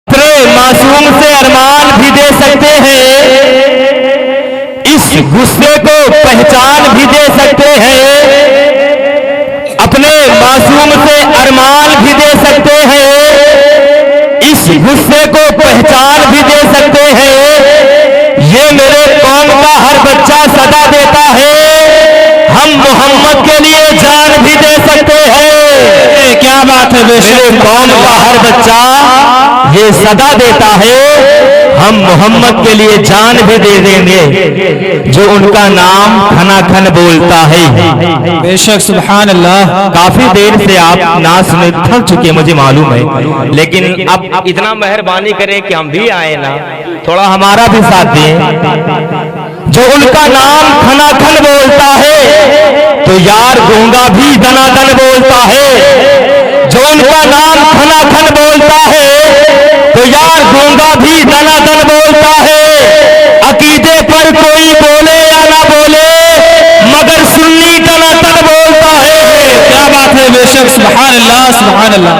अपने मासूम से अरमान भी दे सकते हैं, इस गुस्से को पहचान भी दे सकते हैं। अपने मासूम से अरमान भी दे सकते हैं, इस गुस्से को पहचान भी दे सकते हैं। ये मेरे कौम का हर बच्चा सदा देता है, हम मोहम्मद के लिए जान भी दे सकते हैं। क्या बात है, मेरे कौम का हर बच्चा ये सदा देता है, हम मोहम्मद के लिए जान भी दे देंगे जो उनका नाम खना खन बोलता है। बेशक सुभान अल्लाह। काफी देर से आप नाच में थक चुके मुझे मालूम है, लेकिन अब इतना मेहरबानी करें कि हम भी आए ना, थोड़ा हमारा भी साथ दें। जो उनका नाम खना खन बोलता है तो यार गूंगा भी दनादन बोलता है। जो उनका नाम खना खन बोलता है तो यार गूंगा भी दनादन बोलता है। अकीदे पर कोई बोले या ना बोले मगर सुन्नी दनादन बोलता है। क्या बात है, बेशक सुभान अल्लाह सुभान अल्लाह।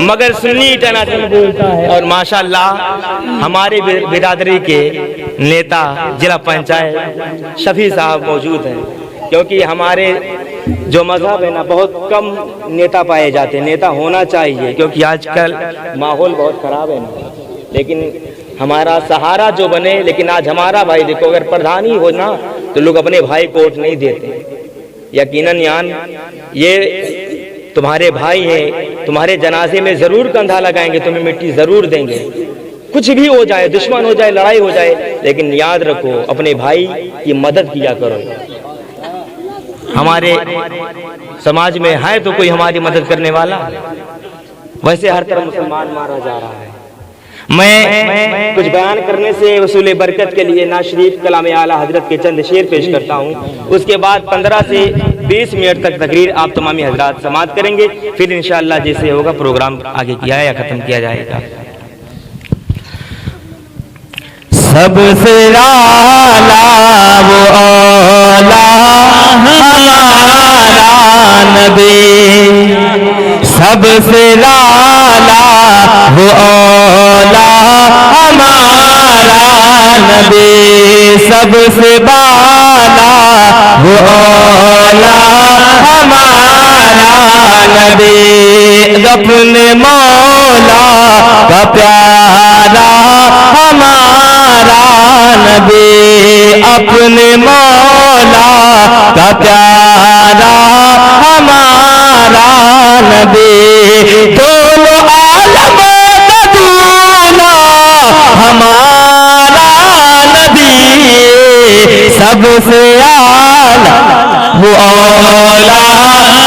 मगर सुन्नी टनाटन बोलता है। और माशाअल्लाह हमारे बिरादरी के नेता जिला पंचायत शफी साहब मौजूद हैं, क्योंकि हमारे जो मजहब है ना बहुत कम नेता पाए जाते हैं। नेता होना चाहिए क्योंकि आजकल माहौल बहुत खराब है ना, लेकिन हमारा सहारा जो बने। लेकिन आज हमारा भाई देखो, अगर प्रधान ही हो ना तो लोग अपने भाई को वोट नहीं देते। यकीनन यान ये तुम्हारे भाई हैं, तुम्हारे जनाजे में जरूर कंधा लगाएंगे, तुम्हें मिट्टी जरूर देंगे। कुछ भी हो जाए, दुश्मन हो जाए, लड़ाई हो जाए, लेकिन याद रखो अपने भाई की मदद किया करो। हमारे समाज में है तो कोई हमारी मदद करने वाला? वैसे हर तरफ मुसलमान मारा जा रहा है। मैं कुछ बयान करने से वसूल बरकत के लिए ना शरीफ कलाम आला हजरत के चंद शेर पेश करता हूँ। उसके बाद 15 से 20 मिनट तक तकरीर आप तमामी हजरात समाअत करेंगे। फिर इंशाअल्लाह जैसे होगा प्रोग्राम आगे किया या खत्म किया जाएगा। सबसे आला वो औला हमारा नबी, सबसे आला वो औला हमारा नबी, सबसे बाला वो औला हमारा नबी। अपने मौला का प्यारा हमारा नबी, अपने मौला का प्यारा हमारा नबी। दोनों आलम का दूल्हा हमारा नबी, सबसे आला वो औला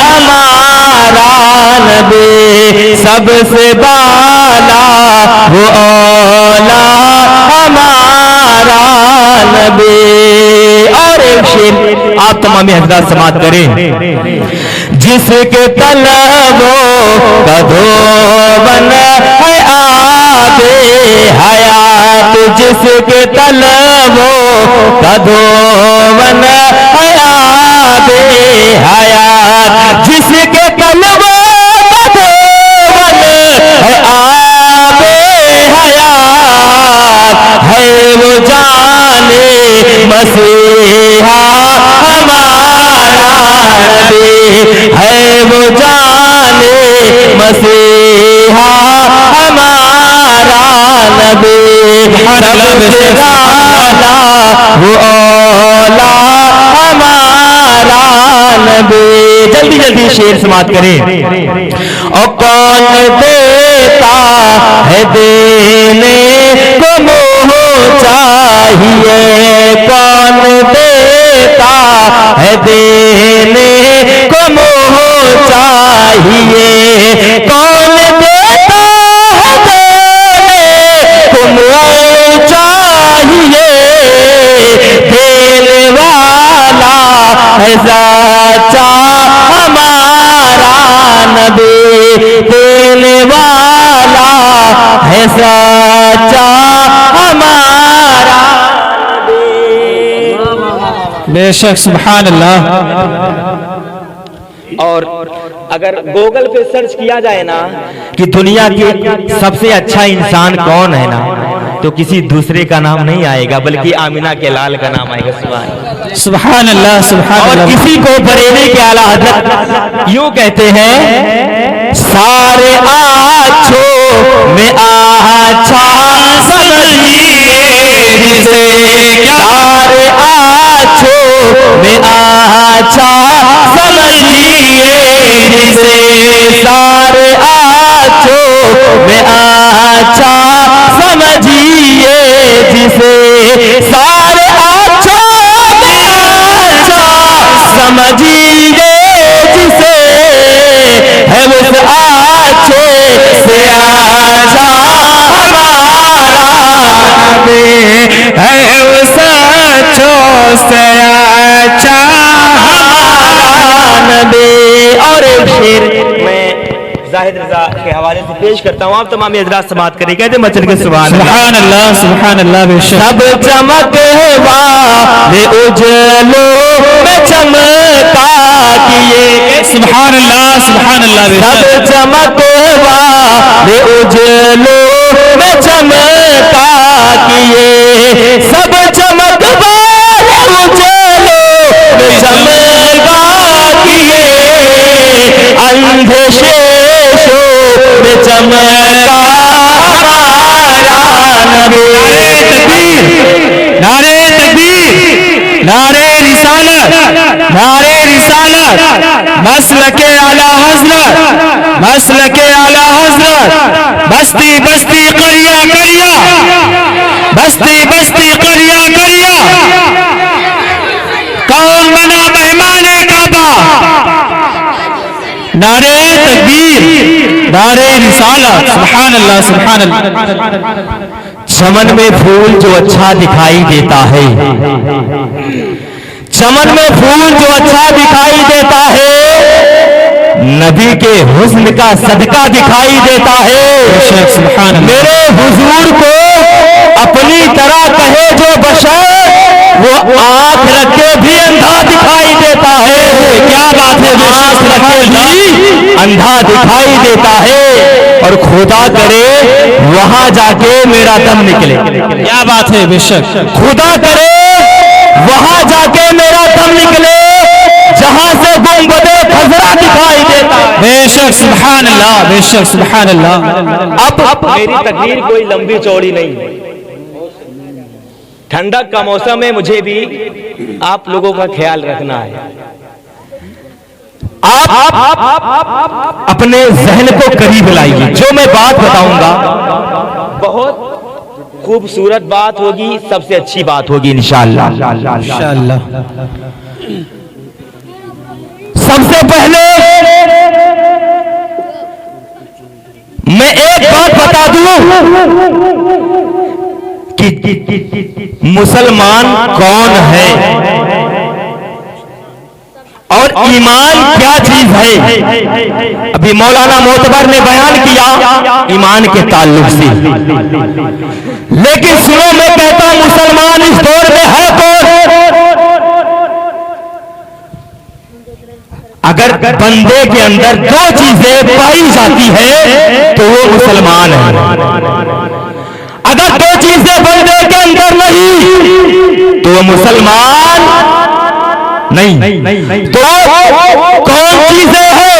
हमारा नबी, सबसे बाला वो औला हमारा नबी। और एक शेर आप तमाम हजरात समाअत करें। जिसके तलबों का धोबन है आबे हयात, जिसके तलबों का धोबन है आबे हयात, जिसके तलबों का धोबन है आबे हयात, है वो जाने मसीहा हमारा नबी, है वो जाने मसीहा हमारा नबी। सबसे आला वो औला हमारा नबी। जल्दी जल्दी शेर समाअत करें। और कौन देता है देने को मोह चाहिए, कौन देता है देने को मोह चाहिए, कौन देता है देने को मोह चाहिए। देने वाला है सच्चा हमारा नबी, देने वाला है सच्चा हमारा नबी। बेशक सुभान अल्लाह। और अगर गूगल पे सर्च किया जाए ना कि दुनिया के सबसे अच्छा इंसान कौन है ना, तो किसी दूसरे का नाम नहीं आएगा बल्कि आमिना के लाल का नाम आएगा। सुभान अल्लाह, सुभान अल्लाह। और किसी को बरेली के आला हज़रत यूं कहते हैं, सारे आँचों में आँचा समझिए जिसे, सारे आँचों में आँचा समझिए जिसे, सारे आँचों में आँचा समझिए जिसे, सारे आँचों में आँचा समझिए जिसे, है उस आँचे से आँचा हमारा नबी, है उस आँचों से आँचा हमारा नबी। और एक शेर मैं जाहिद रजा के हवाले से पेश करता हूँ, आप तमाम हज़रात समाअत करें। कहते मचल के सुभान अल्लाह, सुभान अल्लाह। सब चमके वाले उजलों में चमका किए, सुभान अल्लाह, सुभान अल्लाह। सब चमके वाले उजलों में चमका किए, सब चमक वाले उजलों में चमका किए, अंधे शेषों में चमका हमारा नबी। नारे तकबीर, नारे रिसालत, नारे रिसालत, मसलके आला हज़रत, मसलके आला हज़रत। बस्ती बस्ती करिया करिया, बस्ती बस्ती करिया करिया, कौन बना मेहमाने काबा। नारे तकबीर, नारे रिसालत, सुभान अल्लाह, सुभान अल्लाह। चमन में फूल जो अच्छा दिखाई देता है, चमन में फूल जो अच्छा दिखाई देता है, नबी के हुस्न का सदका दिखाई देता है। सुभान अल्लाह। मेरे हुजूर को अपनी तरह कहे जो बशर, वो आंख रखे भी अंधा दिखाई देता है। क्या बात है, आंख रखे भी अंधा दिखाई देता है, और खुदा करे वहां जाके मेरा दम निकले। क्या बात है, बेशक खुदा करे वहां जाके मेरा दम निकले, जहां से गुंबदे खजरा दिखाई देता। बेशक सुभान अल्लाह, बेशक सुभान अल्लाह। अब मेरी तकरीर कोई लंबी चौड़ी नहीं है, ठंडक का मौसम है, मुझे भी आप लोगों का ख्याल रखना है। आप अपने जहन को करीब लाइए, जो मैं बात बताऊंगा बहुत खूबसूरत बात होगी, सबसे अच्छी बात होगी इंशाअल्लाह। इंशाअल्लाह। सबसे पहले मैं एक बात बता दूं कि मुसलमान कौन है और ईमान क्या चीज है। अभी मौलाना मोतबर ने बयान किया ईमान के ताल्लुक से, लेकिन सुनो मैं कहता हूं मुसलमान इस दौर में है कौन। अगर बंदे के अंदर दो चीजें पाई जाती है तो वो मुसलमान है। अगर दो चीजें बंदे के अंदर नहीं तो वो मुसलमान नहीं। तो कौन चीजें हैं?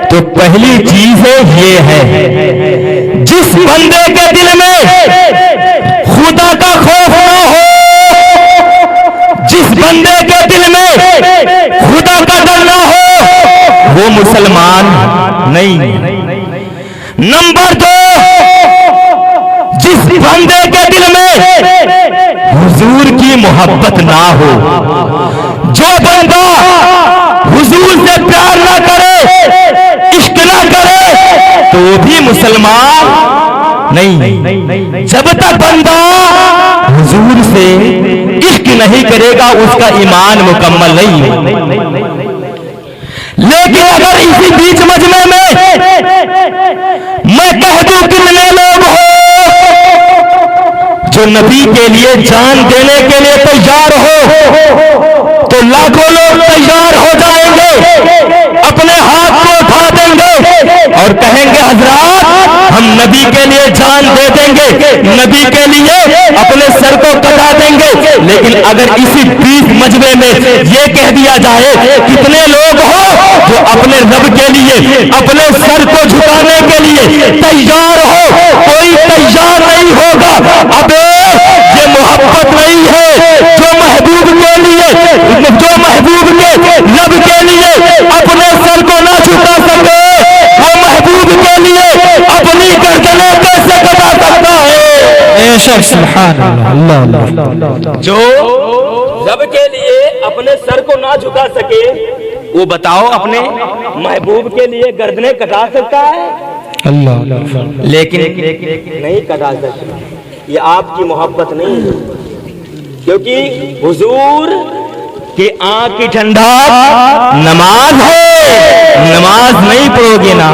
तो पहली चीज ये है, जिस बंदे के दिल में खुदा का खौफ न हो, जिस बंदे के दिल में खुदा का डर न हो, वो मुसलमान नहीं। नंबर दो, जिस बंदे के दिल में हुजूर की मोहब्बत ना हो, जो बंदा हुजूर से प्यार ना करे, इश्क ना करे, तो वो भी मुसलमान नहीं। जब तक बंदा हुजूर से इश्क नहीं करेगा उसका ईमान मुकम्मल नहीं है। लेकिन अगर इसी बीच मजमे में मैं कह दूं कितने लोग हो जो नबी के लिए जान देने के लिए तैयार हो तो लाखों लोग तैयार हो जाएंगे, अपने हाथ को उठा देंगे और कहेंगे हजरात हम नबी के लिए जान दे देंगे, नबी के लिए अपने सर को कटा देंगे। लेकिन अगर इसी 20 मजबे में ये कह दिया जाए कितने लोग हो जो अपने रब के लिए अपने सर को झुकाने के लिए तैयार हो, कोई तैयार नहीं होगा। अबे ये मोहब्बत नहीं है जो महबूब के लिए, जो महबूब के रब के लिए अपने सर को ना झुका सके, वो महबूब के लिए अपनी गर्दनें कैसे कटा सकता है? सुभान अल्लाह। जो रब के लिए अपने सर को ना झुका सके वो बताओ अपने महबूब के लिए गर्दनें कटा सकता है? अल्लाह। लेकिन नहीं कटा सकता। ये आपकी मोहब्बत नहीं है, क्योंकि हुजूर की आंख की ठंडक नमाज है। नमाज नहीं पढ़ोगे ना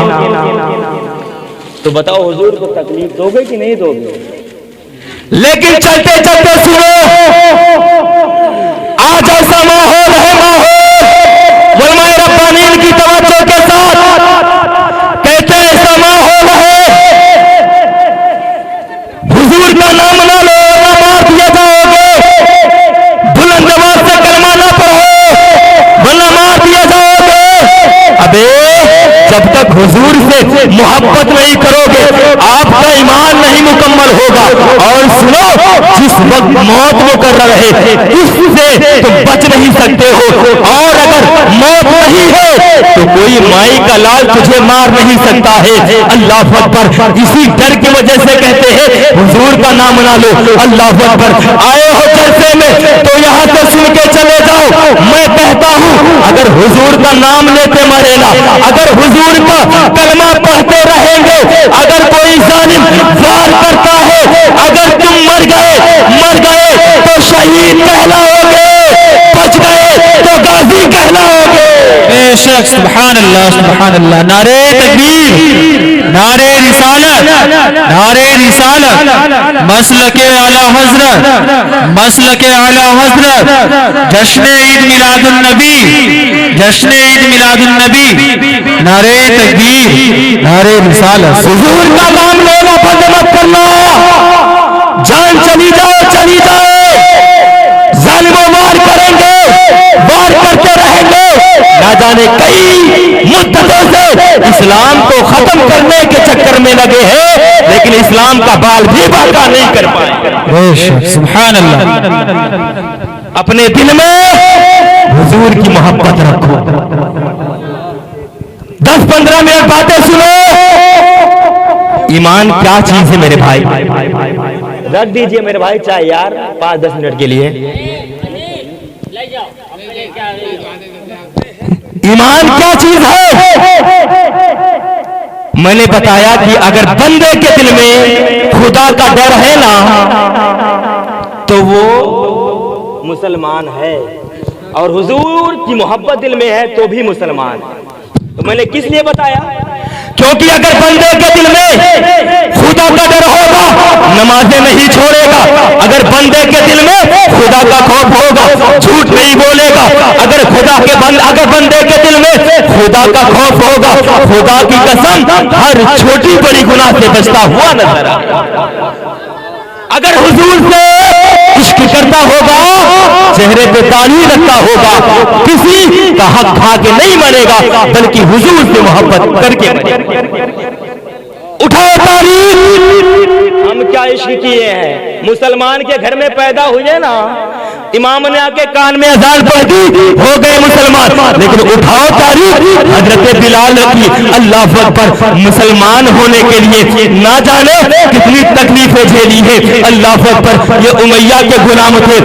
तो बताओ हुजूर को तकलीफ दोगे कि नहीं दोगे? लेकिन चलते चलते सुनो, आज ऐसा माहौल है, माहौल उलमाए रब्बानीन की तवज्जो के साथ कहते ऐसा माहौल है, हुजूर का नाम ना लो ना मार दिया जाओगे, बुलंद आवाज से कलमा ना पढ़ो वरना मार दिया जाओगे। अबे जब तक हुजूर से मोहब्बत नहीं करोगे आपका ईमान नहीं मुकम्मल होगा। और सुनो, जिस वक्त मौत मुकर्रर है उससे तुम बच नहीं सकते हो, और अगर मौत नहीं है तो कोई माई का लाल तुझे मार नहीं सकता है। अल्लाह अकबर। इसी डर की वजह से कहते हैं हुजूर का नाम ना लो। अल्लाह अकबर। आए हो जलसे में तो यहाँ से सुन के चले जाओ। मैं कहता हूँ अगर हुजूर का नाम लेते मरेगा, अगर हुजूर का कलमा पढ़ते रहेंगे, अगर कोई जालिम वार करता है, अगर तुम मर गए तो शहीद कहलाओगे, बच गए तो गाजी कहलाओगे। बेशक। सुभान अल्लाह, सुभान अल्लाह। नारे तकबीर, नारे रिसालत, नारे रिसालत। मसलके आला हजरत, मसलके आला हजरत। जश्न ईद मिलादुन नबी, जश्न ईद मिलादुन नबी। नारे तकबीर, नारे रिसालत। हुजूर का नाम लेना बंद मत करना। जान चली जाए चली जाए, जालिमों वार करेंगे, वार करते रहेंगे। ना जाने कई मुद्दतों से इस्लाम को खत्म करने के चक्कर में लगे हैं, लेकिन इस्लाम का बाल भी बाका नहीं कर पाए। सुभान अल्लाह। अपने दिल में हुजूर की मोहब्बत रखो। 10-15 मिनट बातें सुनो। ईमान क्या चीज है मेरे भाई? रख दीजिए मेरे भाई चाहे यार 5-10 मिनट के लिए। ईमान क्या चीज है? मैंने बताया कि अगर बंदे के दिल में खुदा का डर है ना तो वो मुसलमान है, और हुजूर की मोहब्बत दिल में है तो भी मुसलमान। तो मैंने किस लिए बताया? क्योंकि अगर बंदे के दिल में खुदा का डर होगा नमाजें नहीं छोड़ेगा। अगर बंदे के दिल में खुदा का खौफ होगा झूठ नहीं बोलेगा। अगर अगर बंदे के दिल में खुदा का खौफ होगा, खुदा की कसम हर छोटी बड़ी गुनाह से बचता हुआ नजर आएगा। अगर हुजूर से इश्क करता होगा, चेहरे पे दाढ़ी रखता होगा, किसी का हक खा के नहीं मरेगा बल्कि हुजूर से मोहब्बत करके मरेगा। उठाओ तारीफ। हम क्या इश्क किए हैं? मुसलमान के घर में पैदा हुए ना, इमाम ने आके कान में अजान पढ़ दी, हो गए मुसलमान। लेकिन उठाओ तारीफ हजरत बिलाल की। अल्लाह अकबर। मुसलमान होने के लिए ना जाने कितनी तकलीफें झेली है। अल्लाह अकबर। ये उमैया के गुलाम थे,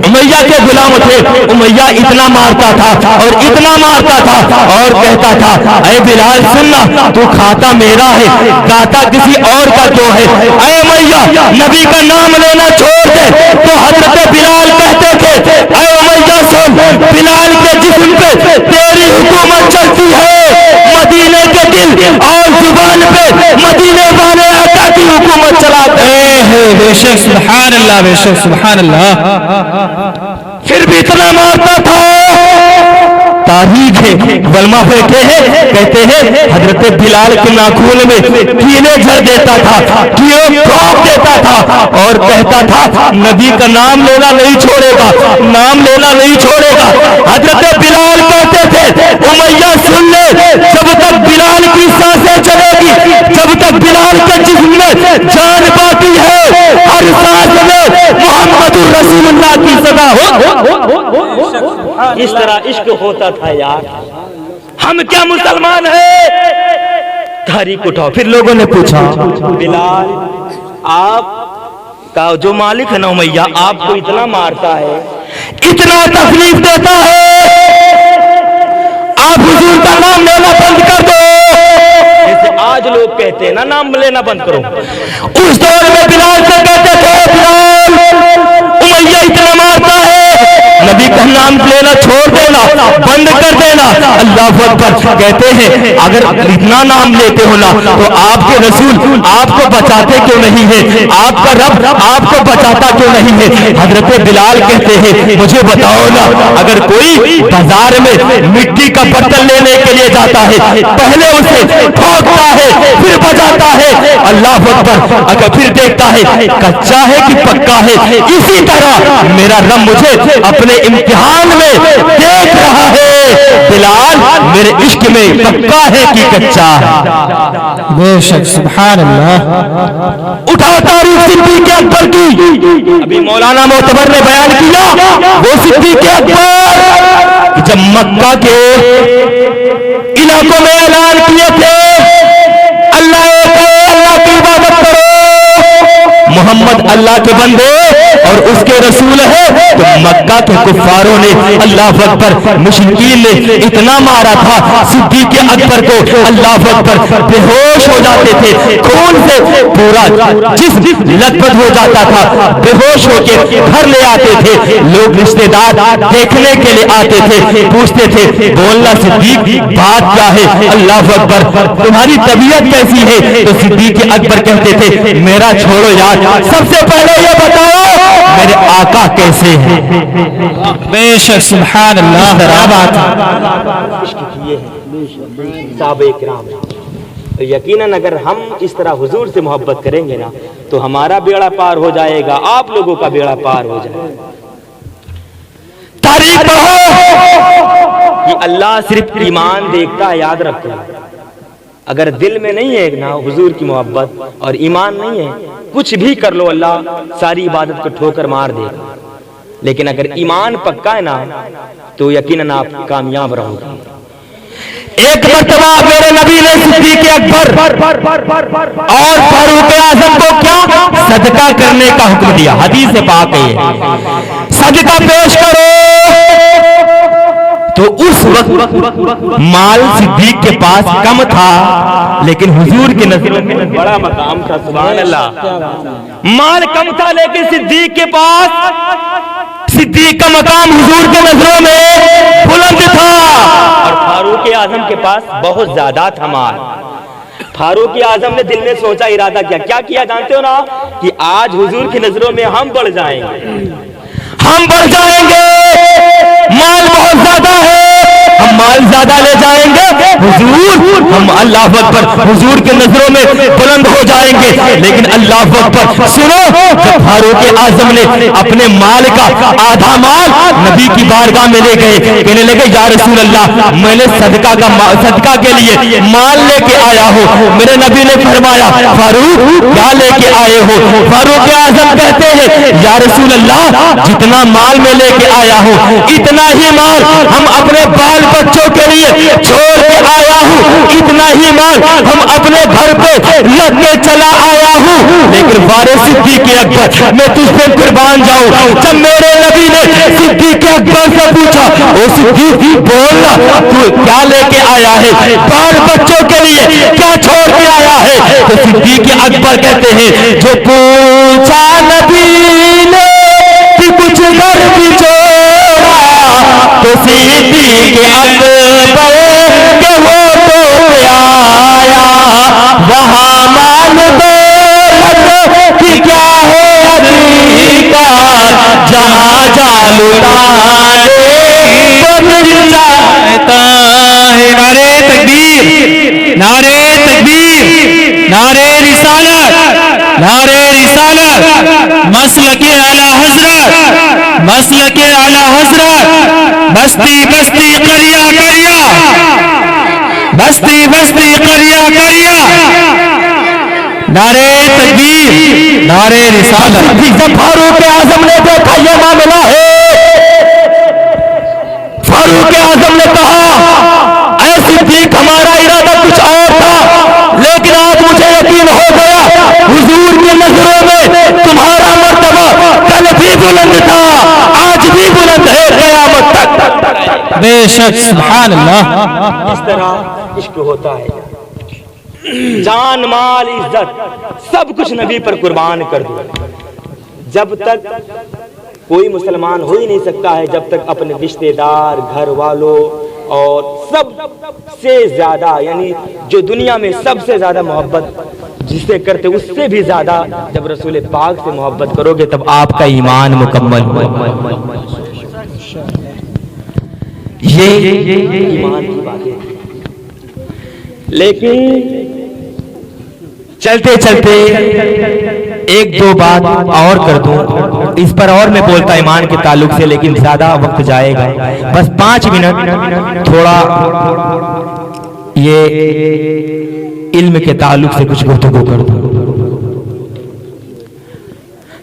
उमैया के गुलाम थे। उमैया इतना मारता था और इतना मारता था और कहता था अरे बिलाल सुनना, तू खाता मेरा है गाता किसी और का क्यों है? अरे उमैया नबी का नाम लेना छोड़ दे। तो हजरत बिलाल कहते थे अरे उमैया सुन, बिलाल के जिस्म पे तेरी हुकूमत चलती है, मदीने के दिल और जुबान पे मदीने वाले आका की हुकूमत चलाते हैं। बेशक सुभान अल्लाह, बेशक सुभान अल्लाह। फिर भी इतना मारता था। तारीख है, वलमा बैठे हैं, कहते हैं हजरत बिलाल के नाखून में कीले झड़ देता था, कीड़े ठोक देता था और कहता था नबी का नाम लेना नहीं छोड़ेगा, नाम लेना नहीं छोड़ेगा। हजरत बिलाल कहते थे उमैया सुन ले, जब तक बिलाल की सांसें चलेगी, जब तक बिलाल के जिस्म में जान बाकी है, हर सांस में मोहम्मद रसूलुल्लाह की सदा हो। इस तरह इश्क होता था यार। हम क्या मुसलमान हैं? तारीख उठाओ। फिर लोगों ने पूछा बिलाल आप का जो मालिक है ना उमैया आपको इतना मारता है, इतना तकलीफ देता है, आप हुजूर का नाम लेना बंद कर दो। जैसे आज लोग कहते हैं ना नाम लेना बंद करो, उस दौर में बिलाल से कहते थे बिलाल उमैया इतना मारता है, नबी का नाम लेना छोड़ देना, बंद कर देना। अल्लाह अकबर। कहते हैं अगर इतना नाम लेते हो ना तो आपके रसूल आपको बचाते क्यों नहीं है, आपका रब आपको बचाता क्यों नहीं है। हजरत बिलाल कहते हैं मुझे बताओ ना, अगर कोई बाजार में मिट्टी का बर्तन लेने के लिए जाता है, पहले उसे ठोकता है फिर बजाता है, अल्लाह अकबर, अगर फिर देखता है कच्चा है कि पक्का है, इसी तरह मेरा रब मुझे अपने इम्तिहान में देख रहा है। बिलाल मेरे इश्क में पक्का है कि कच्चा है। बेशक सुभान अल्लाह। उठा तारीख सिद्दीक़ अकबर की। अभी मौलाना मोतबर ने बयान किया वो सिद्दीक़ अकबर जब मक्का के इलाकों में ऐलान किए थे अल्लाह की इबादत करो, मोहम्मद अल्लाह के बंदे और उसके रसूल है, तो मक्का के कुफ्फारों ने अल्लाह अकबर मुशरिकीन ने इतना मारा था सिद्दीक़ अकबर को, अल्लाह अकबर बेहोश हो जाते थे, खून से पूरा जिस्म लथपथ हो जाता था, बेहोश होकर घर ले आते थे। लोग रिश्तेदार देखने के लिए आते थे, पूछते थे बोलना सिद्दीक़ बात क्या है, अल्लाह अकबर तुम्हारी तबीयत कैसी है। तो सिद्दीक़ अकबर कहते थे मेरा छोड़ो यार, सबसे पहले ये बताओ मेरे आका कैसे हैं। बेशक सुभान अल्लाह। साहबे किराम, तो यकीनन अगर हम इस तरह हुजूर से मोहब्बत करेंगे ना तो हमारा बेड़ा पार हो जाएगा, आप लोगों का बेड़ा पार हो जाएगा। तारीख पढ़ो कि अल्लाह सिर्फ ईमान देखता है, याद रखो। अगर दिल में नहीं है ना हुजूर की मोहब्बत और ईमान नहीं है, कुछ भी कर लो अल्लाह सारी इबादत को ठोकर मार देगा। लेकिन अगर ईमान पक्का है ना तो यकीनन आप कामयाब रहोगे। एक मर्तबा मेरे नबी ने सिद्दीक़ अकबर और फारूक आज़म को क्या सदका करने का हुक्म दिया। हदीस पाक है सदका पेश करो। तो उस वक्त माल सिद्दीक़ के पास कम था, लेकिन हुजूर की नजरों में बड़ा मकाम था। सुभान अल्लाह। माल कम था लेकिन सिद्दीक़ के पास, सिद्दीक़ का मकाम हुजूर के नजरों में बुलंद था। और फारूक आज़म के पास बहुत ज्यादा था माल। फारूक आज़म ने दिल में सोचा, इरादा किया, क्या किया जानते हो ना, कि आज हुजूर की नजरों में हम बढ़ जाएंगे, हम बढ़ जाएंगे, माल बहुत ज्यादा है, हम माल ज्यादा ले जाएंगे, हुजूर हम अल्लाह अकबर हुजूर के नजरों में बुलंद हो जाएंगे। लेकिन अल्लाह अकबर सुनो, जब फारूक आज़म ने अपने माल का आधा माल नबी की बारगाह में ले गए, कहने लगे या रसूल अल्लाह मैंने सदका के लिए माल लेके आया हूँ। मेरे नबी ने फरमाया फारूक क्या लेके आए हो। फारूक आज़म कहते हैं या रसूल अल्लाह जितना माल में लेके आया हूँ इतना ही माल हम अपने बाल बच्चों के लिए छोड़ के आया हूँ, इतना ही माल हम अपने घर पे लग के चला आया हूँ। लेकिन वारे सिद्दीक़ अकबर मैं तुझ पे कुर्बान जाऊं। जब मेरे नबी ने सिद्दीक़ अकबर से पूछा ओ सिद्दीक़ बोलना तू क्या लेके आया है, बाल बच्चों के लिए क्या छोड़ के आया है। तो सिद्दीक़ अकबर कहते हैं जो पूछा नबी ने कि कुछ घर भी छोड़ा, तो सिद्दीक़ अकबर के वो तो आया वहाँ माल दौलत की क्या है नारे तकबीर, नारे तकबीर, नारे रिसालत, नारे रिसालत, मसलके आला हजरत, मसलके आला हजरत, बस्ती बस्ती करिया करिया, बस्ती बस्ती करिया करिया, नारे तकबीर, नारे रिसालत। जब फारूक आजम ने देखा ये मामला है, फारूक आजम ने कहा ऐ सिद्दीक हमारा इरादा कुछ और था, लेकिन आज मुझे यकीन हो गया हुजूर की नजरों में तुम्हारा मर्तबा कल भी बुलंद था, आज भी बुलंद है क़यामत तक। बेशक सुभान अल्लाह। इस तरह इश्क होता है, जान माल इज्जत सब कुछ नबी पर कुर्बान कर दो। जब तक कोई मुसलमान हो ही नहीं सकता है जब तक अपने रिश्तेदार, घर वालों और सब से ज्यादा, यानी जो दुनिया में सबसे ज्यादा मोहब्बत जिससे करते उससे भी ज्यादा जब रसूल पाक से मोहब्बत करोगे तब आपका ईमान मुकम्मल होगा। ये ईमान की बात है। लेकिन चलते चलते एक दो बात और कर दूं, इस पर और मैं बोलता ईमान के ताल्लुक से, लेकिन ज्यादा वक्त जाएगा। बस 5 मिनट थोड़ा ये इल्म के ताल्लुक से कुछ गुफ्तगू कर दूं।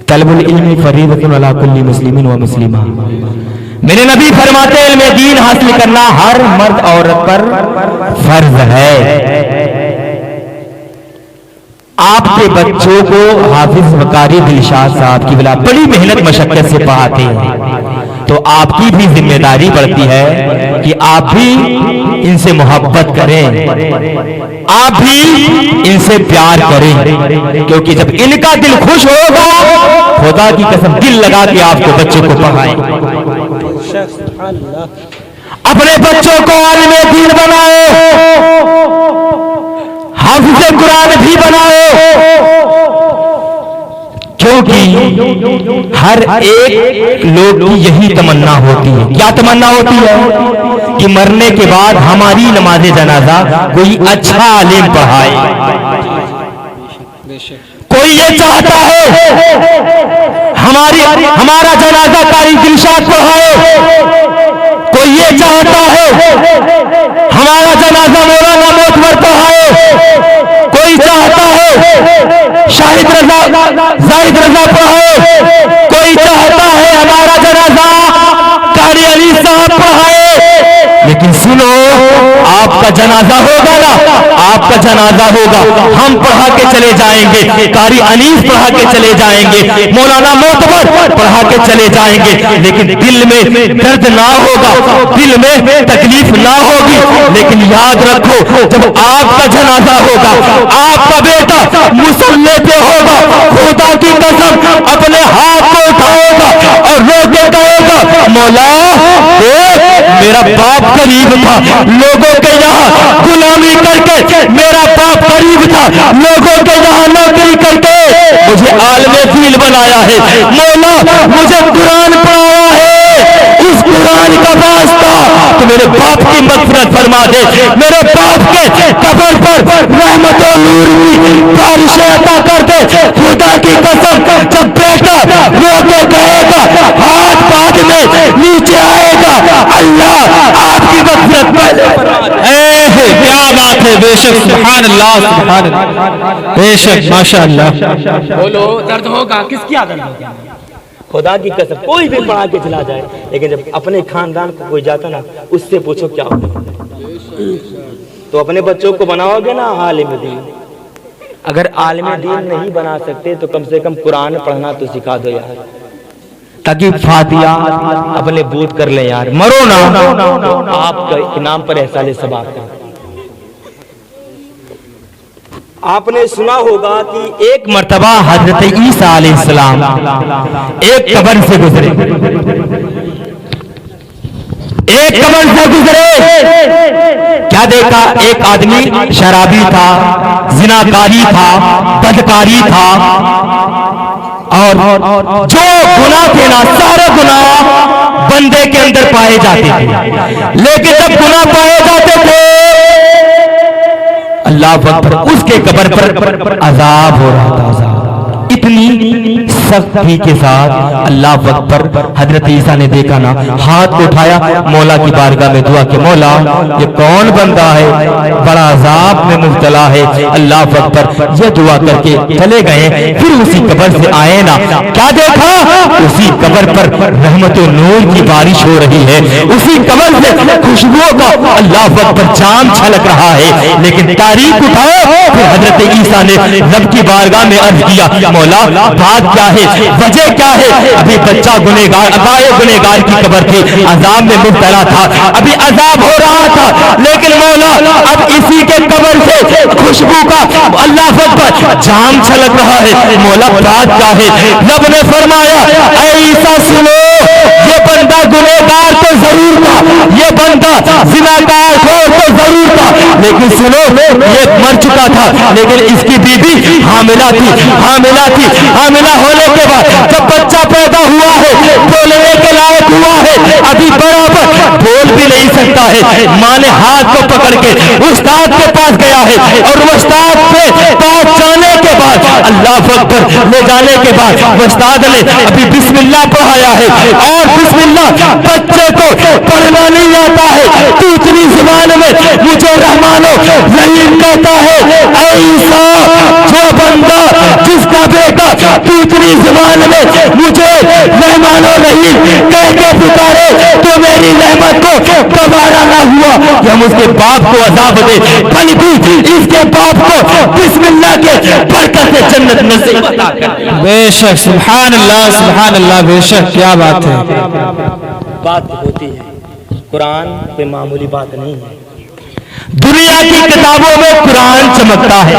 तलबुल इल्मी फरीदतुन अला कुल्ली मुस्लिमिन व मुस्लिमा। मेरे नबी फरमाते हैं इल्म दीन हासिल करना हर मर्द औरत पर फर्ज है। आपके बच्चों को हाफिज वकारी दिलशाद साहब की बिला बड़ी मेहनत मशक्कत से पढ़ाते हैं, तो आपकी भी जिम्मेदारी बढ़ती है कि आप भी इनसे मोहब्बत करें, आप भी इनसे प्यार करें, क्योंकि जब इनका दिल खुश होगा खुदा की कसम दिल लगा के आपको बच्चे को पढ़ाएं। अपने बच्चों को आलिम दीन बनाओ, हाफिज कुरान भी बनाओ, क्योंकि हर एक लोग की यही तमन्ना होती है। क्या तमन्ना होती है? कि मरने के बाद हमारी नमाज जनाजा कोई अच्छा आलिम पढ़ाए। कोई ये चाहता है हमारा जनाजा कारी दिलशाद पढ़ाए, कोई ये चाहता है हमारा जनाजा मौलाना मोतबर पढ़ाए, कोई चाहता है शाहिद रजा जाहिद रजा पढ़ाए, कोई चाहता है हमारा जनाजा कारी अली साहब पढ़ाए। लेकिन सुनो, आपका जनाजा होगा ना, आपका जनाजा होगा, हम पढ़ा के चले जाएंगे, कारी अनीस पढ़ा के चले जाएंगे, मौलाना मोतबर पढ़ा के चले जाएंगे, लेकिन दिल में दर्द ना होगा, दिल में तकलीफ ना होगी। लेकिन याद रखो, जब आपका जनाजा होगा, आपका बेटा मुसल्ले पे होगा, खुदा की कसम अपने हाथ को उठाएगा और रो के कहेगा, मौला मेरा बाप करीब था, लोगों के यहाँ गुलामी करके मेरा बाप करीब था, लोगों के यहाँ नौकरी करके मुझे आलमे दीन बनाया है, मौला मुझे कुरान पढ़ाया है, उस कुरान का वास्ता तो मेरे बाप की मग़फ़िरत फरमा दे, मेरे बाप के कब्र पर रहमत और नूर की बारिशें अता कर दे। खुदा की कसम जब बेटा रो के कहेगा, हाथ बाद में नीचे आएगा, अल्लाह आपकी मग़फ़िरत पहले फरमा दे। क्या बात है, बेशक सुभान अल्लाह, सुभान अल्लाह, बेशक माशाअल्लाह। बोलो दर्द होगा, किसकी आदत होगी? खुदा की कसम कोई भी पढ़ा के चला जाए, लेकिन जब अपने खानदान को कोई जाता ना, उससे पूछो क्या होगा। तो अपने बच्चों को बनाओगे ना आलिम दीन। अगर आलिम दीन नहीं बना सकते तो कम से कम कुरान पढ़ना तो सिखा दो यार, ताकि फातिहा अपने बूथ कर ले यार। मरो ना, आपका इनाम पर एहसास सबाब का। आपने सुना होगा कि एक मर्तबा हजरत ईसा अलैहिस्सलाम एक कब्र से गुजरे, एक कब्र से गुजरे, क्या देखा? एक आदमी शराबी था, जिनाकारी था, बदकारी था, और जो गुनाह थे ना, सारे गुनाह बंदे के अंदर पाए जाते थे, लेकिन जब गुनाह पाए जाते थे अल्लाह अकबर, उसके कब्र पर अजाब हो रहा था। अजाब इतनी सख्ती के साथ अल्लाह अकबर, हजरत ईसा ने देखा ना, हाथ को उठाया, मौला की बारगाह में दुआ के मौला ये कौन बंदा है, बड़ा अजाब में मुब्तला है। अल्लाह अकबर ये दुआ करके चले गए। फिर उसी कब्र से आए ना, क्या देखा, उसी कब्र पर रहमत और नूर की बारिश हो रही है, उसी कब्र से खुशबुओं का अल्लाह अकबर जाम छलक रहा है। लेकिन तारीख उठाओ, फिर हजरत ईसा ने रब की बारगाह में अर्ज किया, मौला बात क्या है, वजह क्या है। अभी बच्चा गुनहगार, अबाए गुनहगार की कब्र थी, अजाब में मुब्तला था, अभी अजाब हो रहा था, लेकिन मौला अब इसी के कब्र से खुशबू का अल्लाह अकबर जाम छलक रहा है। मौला बात क्या है। रब ने फरमाया, ऐ ईसा सुनो, ये बंदा गुनहगार तो जरूर था, ये बंदा ज़िनाकार तो जरूर था, लेकिन सुनो ये मर चुका था, लेकिन इसकी बीबी हामिला थी। हामिला होने के बाद जब बच्चा पैदा हुआ है, बोलने के लायक हुआ है, अभी बराबर बोल भी नहीं सकता है। माँ ने हाथ को पकड़ के उस्ताद के पास गया है, और उस्ताद के पास जाने के बाद अल्लाह अकबर ले जाने के बाद उस्ताद ने अभी बिस्मिल्लाह पढ़ाया है, और बिस्मिल्लाह बच्चे को पढ़ना नहीं आता है, दूसरी जुबान में मुझे रहमानो रहीम कहता है। ऐसा जो बंदा जिसका बेटा दूसरी जुबान में मुझे रहमानो रहीम कह के पुकारे, तो मेरी रहमत को दोबारा ना हुआ कि हम उसके बाप को अज़ाब दे, बल्कि इसके बाप को बिस्मिल्लाह के बरकत से जन्नत नसीब अता कर। बेशक, सुभान अल्लाह, बेशक, क्या बात है। बात होती है, कुरान कोई मामूली बात नहीं है। दुनिया की किताबों में कुरान चमकता है।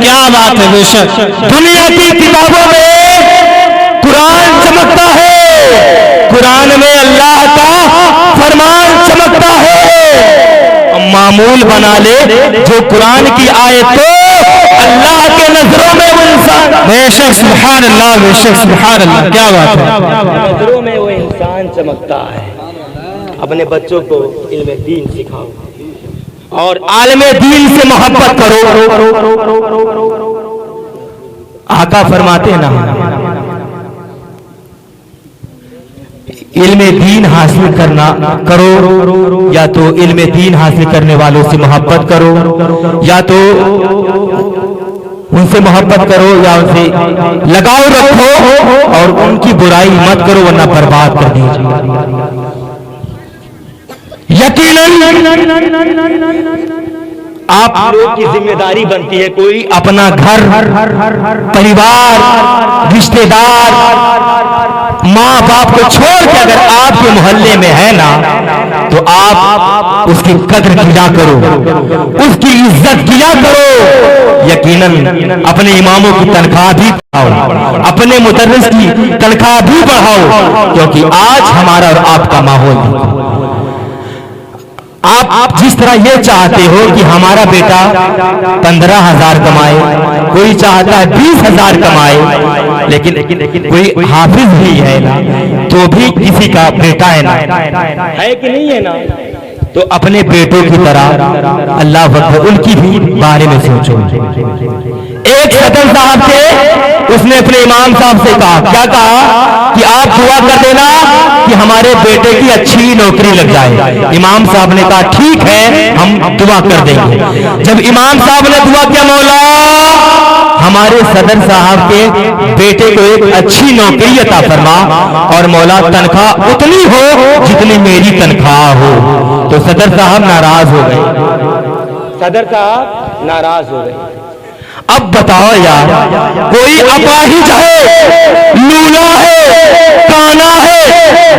क्या बात है, बेशक, दुनिया की किताबों में कुरान चमकता है, कुरान में अल्लाह का फरमान चमकता है। मामूल बना ले जो कुरान की आयत तो अल्लाह के नजरों में वो इंसान, बेशक, सुभान अल्लाह, बेशक, सुभान अल्लाह, क्या बात है। नजरों में वो इंसान चमकता है। अपने बच्चों को इल्म दीन सिखाओ और आलमे दीन से मोहब्बत करो। आका फरमाते हैं ना, इल्मे दीन हासिल करना करो, या तो इल्मे दीन हासिल करने वालों से मोहब्बत करो, या तो उनसे मोहब्बत करो, या उनसे लगाव रखो, और उनकी बुराई मत करो, वरना बर्बाद कर दीजिए। यकीनन आप लोग की जिम्मेदारी बनती है, कोई अपना घर, परिवार, रिश्तेदार, माँ बाप को छोड़ के अगर आपके मोहल्ले में है ना, तो आप उसकी कद्र किया करो, उसकी इज्जत किया करो। यकीनन अपने इमामों की तनख्वाह भी बढ़ाओ, अपने मुदर्रिस की तनख्वाह भी बढ़ाओ, क्योंकि आज हमारा और आपका माहौल, आप जिस तरह ये चाहते हो कि हमारा बेटा 15,000 कमाए, कोई चाहता है 20,000 कमाए, लेकिन कोई हाफिज भी है ना, तो भी किसी का बेटा है ना, है कि नहीं है ना। तो अपने बेटों की तरह अल्लाह अकबर उनकी भी बारे में सोचो। एक सदर साहब थे, उसने अपने इमाम साहब से कहा, क्या कहा कि आप दुआ कर देना कि हमारे बेटे की अच्छी नौकरी लग जाए। इमाम साहब ने कहा ठीक है, हम दुआ कर देंगे। जब इमाम साहब ने दुआ किया, मौला हमारे सदर साहब के बेटे को एक अच्छी नौकरी अता फरमा, और मौला तनख्वाह उतनी हो जितनी मेरी तनख्वाह हो। तो सदर साहब नाराज हो गए। सदर साहब नाराज हो गए। अब बताओ यार, कोई अपाहिज है, लूला है, काना है,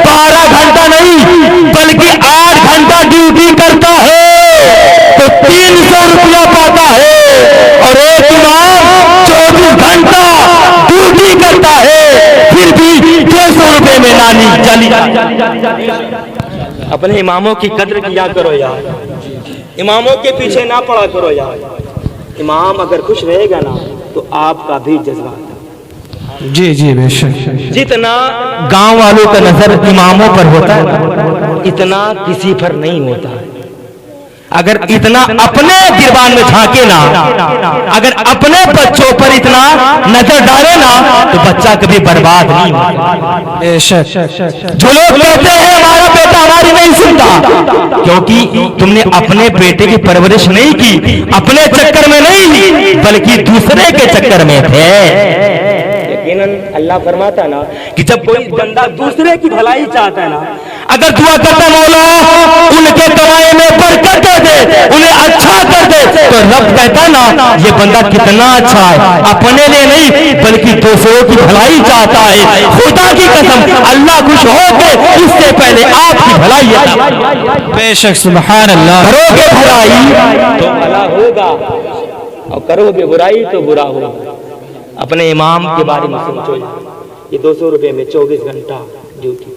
12 घंटा नहीं बल्कि 8 घंटा ड्यूटी करता है तो 300 रुपया पाता है, और एक इमाम 24 घंटा ड्यूटी करता है, फिर भी 200 रुपये में नानी चली। अपने इमामों की कद्र किया करो यार, इमामों के पीछे ना पड़ा करो यार। इमाम अगर खुश रहेगा ना, तो आपका भी जज्बा आता है। जी जी बेशक। जितना गांव वालों का नजर इमामों पर होता है, इतना किसी पर नहीं होता है। अगर इतना अपने गिरबान में झांके ना, अगर अपने बच्चों पर इतना नजर डाले ना, तो बच्चा कभी बर्बाद नहीं होगा। बेशक। जो लोग कहते हैं हमारा बेटा हमारी नहीं सुनता, क्योंकि तुमने अपने बेटे की परवरिश नहीं की, अपने चक्कर में नहीं बल्कि दूसरे के चक्कर में थे। यकीनन अल्लाह फरमाता ना कि जब कोई बंदा दूसरे की भलाई चाहता है ना, अगर दुआ करता मौला उनके कमाए में बरकत दे दे, उन्हें अच्छा कर दे, तो रब कहता ना ये बंदा कितना अच्छा है, अपने लिए नहीं बल्कि दूसरों की भलाई चाहता है। खुदा की कसम अल्लाह खुश होके उससे पहले आपकी भलाई है। बेशक सुभान अल्लाह। करोगे भलाई तो भला होगा और करोगे बुराई तो बुरा होगा। अपने इमाम के बारे में सोचो, ये 200 रुपए में 24 घंटा ड्यूटी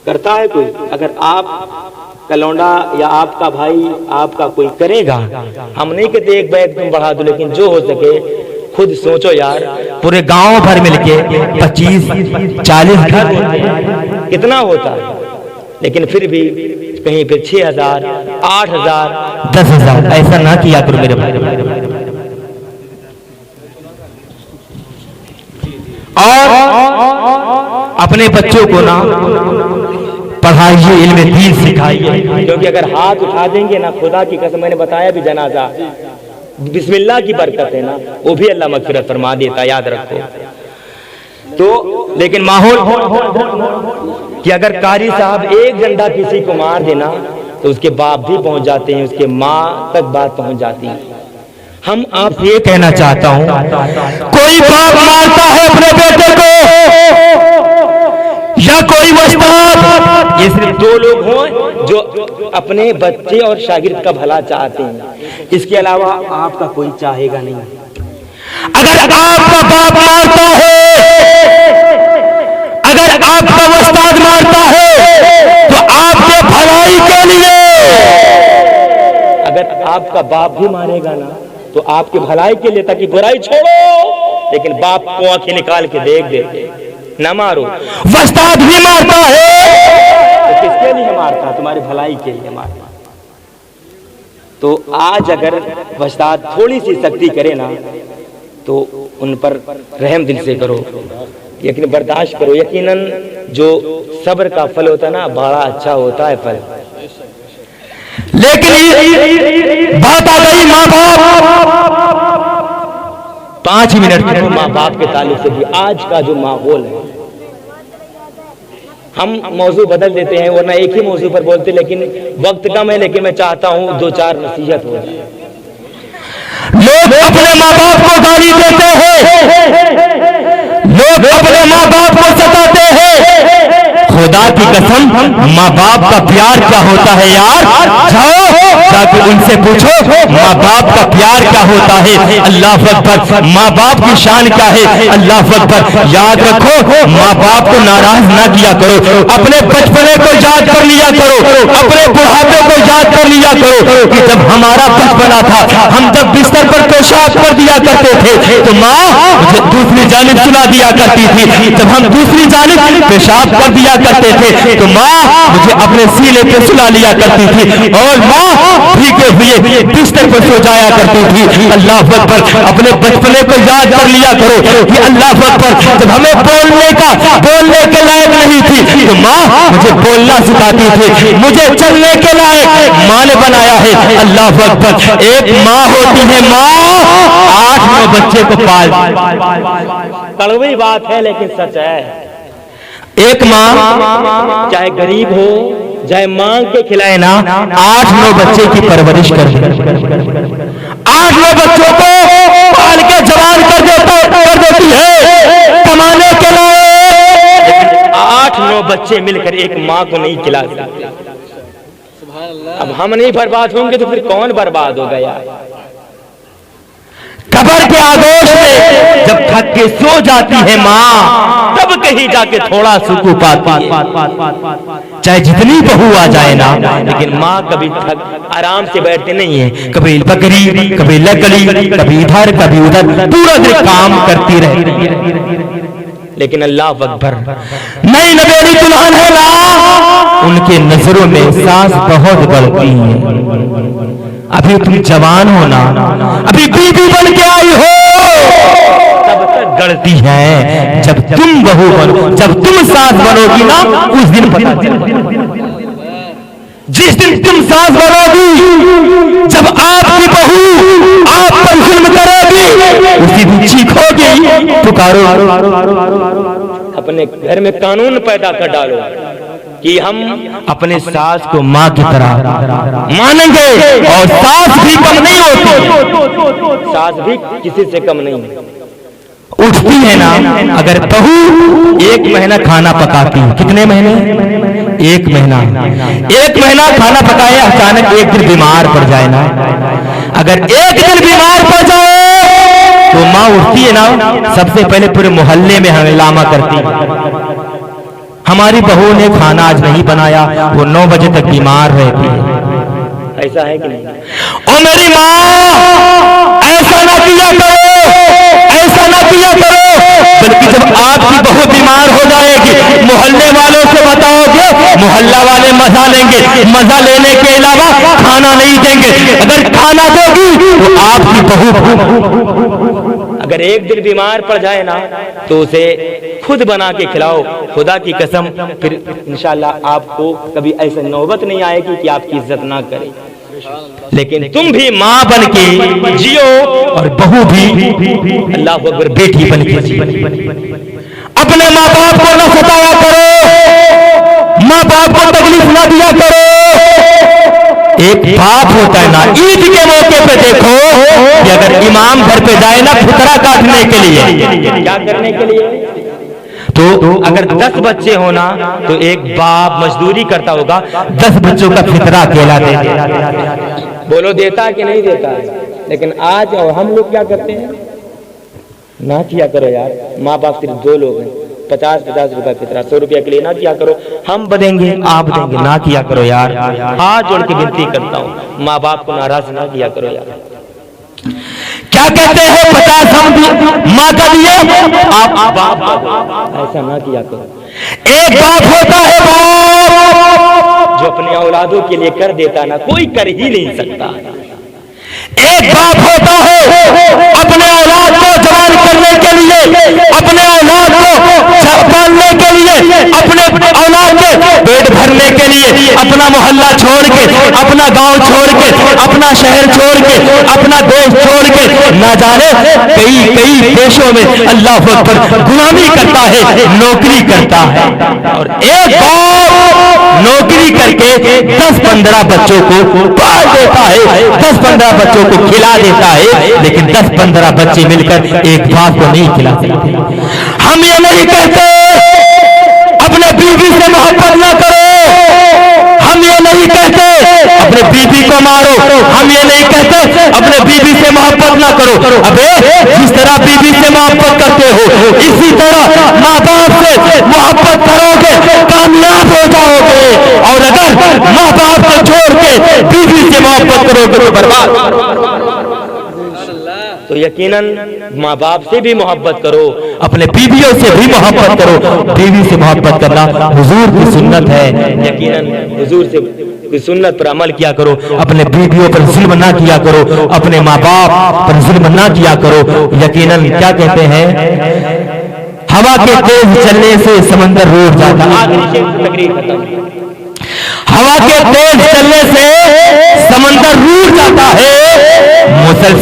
करता है कोई। अगर आप का लौंडा या आपका भाई आपका कोई करेगा, हम नहीं कहते एक बैग तुम बढ़ा दो, लेकिन जो हो सके खुद सोचो यार। पूरे गांव भर मिलके 25-40 घर कितना होता है, लेकिन फिर भी कहीं पे 6,000 8,000 10,000 ऐसा ना किया करो मेरे भाई। और अपने बच्चों को ना पढ़ाइए, इल्म दीन सिखाइए, क्योंकि अगर हाथ उठा देंगे ना, खुदा की कसम मैंने बताया भी जनाजा बिस्मिल्लाह की बरकत है ना, वो भी अल्लाह मगफिरत फरमा देता, याद रखो। तो लेकिन माहौल कि अगर कारी साहब एक डंडा किसी को मार देना तो उसके बाप भी पहुंच जाते हैं, उसके माँ तक बात पहुंच जाती है। हम आपसे ये कहना चाहता हूं, कोई बाप मारता है अपने बेटे को या कोई उस्ताद, ये सिर्फ 2 लोग हों जो अपने बच्चे और शागिर्द का भला चाहते हैं, इसके अलावा आपका कोई चाहेगा नहीं। अगर आपका बाप मारता है, अगर आपका उस्ताद मारता है, तो आपके भलाई के लिए, अगर आपका बाप भी मारेगा ना तो आपके भलाई के लिए, ताकि बुराई छोड़ो, लेकिन बाप को आंखें निकाल के देख दे ना मारो। उस्ताद भी मारता है तो किसके लिए मारता? तुम्हारी भलाई के लिए मारता। तो आज अगर उस्ताद थोड़ी सी सख्ती करे ना तो उन पर रहम दिल से करो, यकीन बर्दाश्त करो। यकीनन जो सब्र का फल होता है ना, बड़ा अच्छा होता है फल। लेकिन बात आ गई माँ बाप, 5 मिनट माँ बाप के ताल्लुक से भी आज का जो माहौल है, हम मौजू बदल देते हैं, वरना एक ही मौजू पर बोलते, लेकिन वक्त कम है। लेकिन मैं चाहता हूँ 2-4 नसीहत हो जाए। लोग अपने माँ बाप को गाली देते हैं, लोग अपने माँ बाप को सताते हैं। खुदा की कसम माँ बाप का प्यार क्या होता है यार, जाओ जाके उनसे पूछो माँ बाप का प्यार क्या होता है। अल्लाह अकबर, माँ बाप की शान क्या है। अल्लाह अकबर। याद रखो, माँ बाप को नाराज ना किया करो, अपने बचपने को याद कर लिया करो, अपने बुढ़ापे को याद कर लिया करो कि जब हमारा बचपना था, हम जब बिस्तर पर पेशाब कर दिया करते थे तो माँ मुझे दूसरी जानिब सुला दिया करती थी। जब हम दूसरी जानिब पेशाब कर दिया करते थे तो माँ मुझे अपने सीने पे सुला लिया करती थी, और माँ भीगे हुए बिस्तर पर सो जाया करती थी। अल्लाह अकबर। अपने बचपने को याद कर लिया करो कि अल्लाह अकबर, जब हमें बोलने के लायक नहीं थी तो माँ मुझे बोलना सिखाती थी, मुझे चलने के लायक माँ ने बनाया है। अल्लाह अकबर। एक माँ होती है, माँ 8-9 बच्चे को पाल। कड़वी बात है लेकिन सच है। एक माँ चाहे गरीब हो, चाहे मांग के खिलाए ना, 8-9 बच्चे की परवरिश कर 8-9 बच्चों को पाल के जवान कर देती है कमाने के लिए। 8-9 बच्चे मिलकर एक माँ को नहीं खिला सकते। अब हम नहीं बर्बाद होंगे तो फिर कौन बर्बाद होगा यार। कब्र के आगोश में जब थक के सो जाती है माँ, तब कहीं जाके थोड़ा सुकून पाती है। चाहे जितनी बहू आ जाए ना, लेकिन माँ कभी आराम से बैठते नहीं है। कभी बकरी, कभी लकड़ी, कभी इधर कभी उधर, पूरा दिन काम करती रहती है। लेकिन अल्लाह अकबर, नई नवेली दुल्हन है ना, उनके नजरों में सास बहुत बढ़ती है। अभी तुम जवान हो ना, अभी बीबी बन के आई हो, तब तक गढ़ती है। जब तुम बहू बनो, जब तुम सास बनोगी ना, उस दिन पता चलेगा। जिस दिन तुम सास बनोगी, जब आपकी बहू आप पर जुल्म करेगी, उसी दिन चीखोगी, पुकारो। अपने घर में कानून पैदा कर डालो कि हम अपने सास को माँ की तरह मानेंगे, और सास भी कम नहीं होती, सास भी किसी से कम नहीं है। उठती है ना, अगर बहू 1 महीना खाना पकाती है, कितने महीने? 1 महीना। 1 महीना खाना पकाए, अचानक एक दिन बीमार पड़ जाए ना, अगर एक दिन बीमार पड़ जाए तो माँ उठती है ना, सबसे पहले पूरे मोहल्ले में हंगामा करती है, हमारी बहू ने खाना आज नहीं बनाया, वो 9 बजे तक बीमार रहती है। ऐसा है कि नहीं? ओ मेरी माँ, ऐसा ना किया करो, ऐसा ना किया करो। बल्कि जब आपकी बहू बीमार हो जाएगी, मोहल्ले वालों से बताओगे, मोहल्ला वाले मजा लेंगे, मजा लेने के अलावा खाना नहीं देंगे। अगर खाना दोगी तो आपकी बहू, अगर एक दिन बीमार पड़ जाए ना, तो उसे खुद बना के खिलाओ, खुदा की कसम, फिर इंशाल्लाह आपको कभी ऐसा नौबत नहीं आएगी कि आपकी इज्जत ना करे। लेकिन तुम भी माँ बन के जियो, और बहू भी अल्लाह अकबर बेटी बन के जियो। अपने माँ बाप को न सताया करो, माँ बाप को तकलीफ ना दिया करो। एक बाप होता है ना, ईद के मौके पे देखो कि अगर इमाम घर पे जाए ना फुतरा काटने के लिए, क्या करने के लिए? तो अगर 10 बच्चे होना तो एक बाप मजदूरी करता होगा, 10 बच्चों का फितरा अकेला दे देता। बोलो देता कि नहीं देता? लेकिन आज और हम लोग क्या करते हैं? ना किया करो यार, माँ बाप सिर्फ 2 लोग हैं, 50-50 रुपया फितरा, 100 रुपया के लिए ना किया करो। हम बदेंगे, आप देंगे, ना किया करो यार। हाथ जोड़ के विनती करता हूँ, माँ बाप को नाराज ना किया करो यार। क्या कहते हैं 50 हम माँ का दिए, आप बाप ऐसा ना किया करो। एक बाप होता है बाप, जो अपने औलादों के लिए कर देता ना, कोई कर ही नहीं सकता। एक बाप होता है अपने औलाद को जवान करने के लिए, अपने औलाद को पालने के लिए, अपने औलाद के पेट भरने के लिए अपना मोहल्ला छोड़ के, अपना गांव छोड़ के, अपना शहर छोड़ के, अपना देश छोड़ के, ना जाने कई देशों में अल्लाह अकबर गुलामी करता है, नौकरी करता है। और एक बाप नौकरी करके 10-15 बच्चों को पाल देता है, 10-15 बच्चों को खिला देता है, लेकिन 10-15 बच्चे मिलकर एक बाप को नहीं खिला सकते। हम ये नहीं कहते अपने बीवी से मोहब्बत ना करो, हम ये नहीं कहते अपने बीवी को मारो, हम ये नहीं कहते अपने बीवी से मोहब्बत ना करो। अबे जिस तरह बीवी से मोहब्बत करते हो, इसी तरह माँ बाप से मोहब्बत करोगे, कामयाब हो जाओगे। और अगर माँ बाप को छोड़ के बीवी से मोहब्बत करोगे तो बर्बाद। तो यकीनन माँ बाप से भी मोहब्बत करो, अपने बीवियों से भी मोहब्बत करो। बीवी से मोहब्बत करना हुजूर की सुन्नत है। यकीनन हुजूर से सुन्नत पर अमल किया करो। अपने बीवियों पर जुल्म ना किया करो, अपने माँ बाप पर जुल्म ना किया करो। यकीनन क्या कहते हैं, हवा के तेज चलने से समंदर रूठ जाता है। हवा के तेज चलने से समंदर रूठ जाता है। मुसलसल